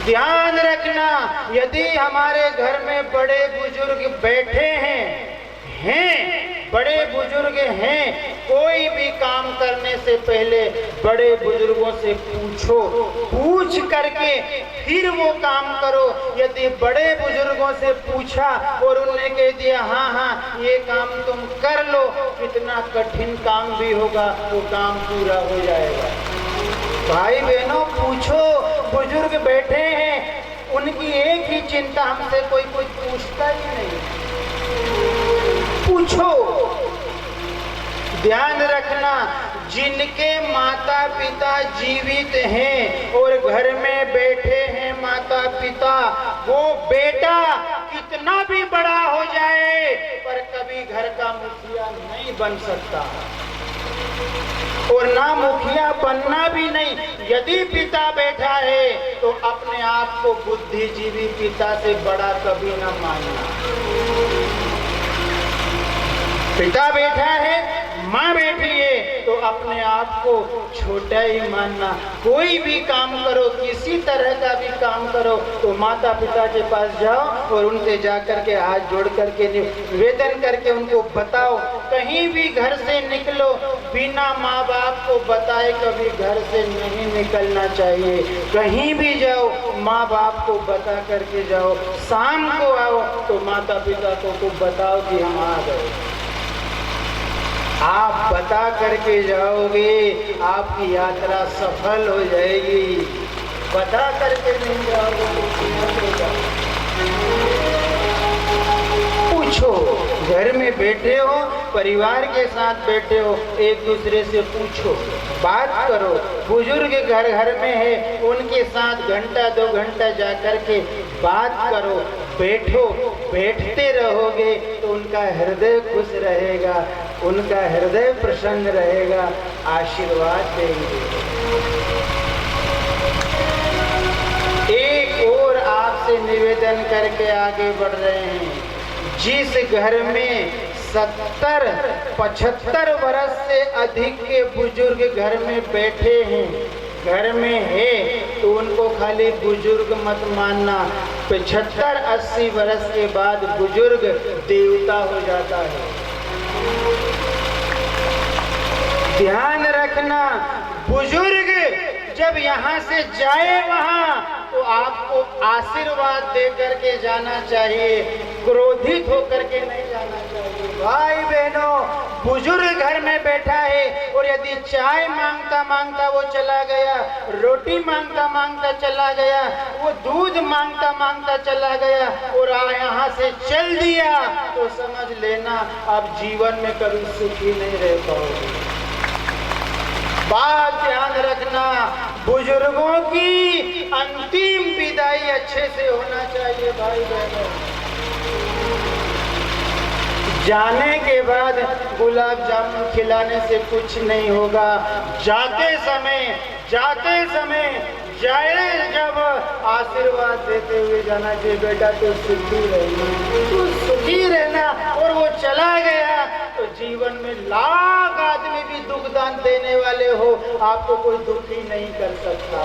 ध्यान रखना, यदि हमारे घर में बड़े बुजुर्ग बैठे हैं, बड़े बुजुर्ग हैं, कोई भी काम करने से पहले बड़े बुजुर्गों से पूछो, पूछ करके फिर वो काम करो। यदि बड़े बुजुर्गों से पूछा और उन्होंने कह दिया हाँ हाँ ये काम तुम कर लो, कितना कठिन काम भी होगा वो काम पूरा हो जाएगा। भाई बहनों पूछो, बुजुर्ग बैठे हैं, उनकी एक ही चिंता, हमसे कोई कुछ पूछता ही नहीं, पूछो। ध्यान रखना, जिनके माता पिता जीवित हैं और घर में बैठे हैं माता पिता, वो बेटा कितना भी बड़ा हो जाए पर कभी घर का मुखिया नहीं बन सकता और ना मुखिया बनना भी नहीं। यदि पिता बैठा है तो अपने आप को बुद्धिजीवी पिता से बड़ा कभी ना मानना। पिता बैठा है, माँ बैठी है, तो अपने आप को छोटा ही मानना। कोई भी काम करो, किसी तरह का भी काम करो, तो माता पिता के पास जाओ और उनसे जाकर के हाथ जोड़ करके निवेदन करके उनको बताओ। कहीं भी घर से निकलो बिना माँ बाप को बताए कभी घर से नहीं निकलना चाहिए। कहीं भी जाओ माँ बाप को बता करके जाओ। शाम को आओ तो माता पिता को बताओ कि हम आ गए। आप बता करके जाओगे, आपकी यात्रा सफल हो जाएगी। बता करके नहीं जाओगे तो पूछो। घर में बैठे हो, परिवार के साथ बैठे हो, एक दूसरे से पूछो, बात करो। बुजुर्ग घर घर में है, उनके साथ घंटा 2 घंटा जा कर के बात करो। बैठो, बैठते रहोगे तो उनका हृदय खुश रहेगा, उनका हृदय प्रसन्न रहेगा, आशीर्वाद देंगे। एक और आपसे निवेदन करके आगे बढ़ रहे हैं। जिस घर में 70-75 वर्ष से अधिक के बुजुर्ग घर में बैठे हैं, घर में है, तो उनको खाली बुजुर्ग मत मानना। 75-80 वर्ष के बाद बुजुर्ग देवता हो जाता है। ध्यान रखना, बुजुर्ग जब यहाँ से जाए वहाँ तो आपको आशीर्वाद दे करके जाना चाहिए, क्रोधित होकर के नहीं जाना चाहिए। भाई बहनों, बुजुर्ग घर में बैठा है और यदि चाय मांगता मांगता वो चला गया, रोटी मांगता मांगता चला गया, वो दूध मांगता मांगता चला गया और यहाँ से चल दिया, तो समझ लेना आप जीवन में कभी सुखी नहीं रह पाओगे। बात ध्यान रखना, बुजुर्गों की अंतिम विदाई अच्छे से होना चाहिए। भाई बहनों, जाने के बाद गुलाब जामुन खिलाने से कुछ नहीं होगा। जाते समय जाए जब आशीर्वाद देते हुए जाना चाहिए, बेटा तू सुखी रहना, तू सुखी रहना। और वो चला गया तो जीवन में लाख आदमी भी दुख दान देने वाले हो, आपको कोई दुखी नहीं कर सकता।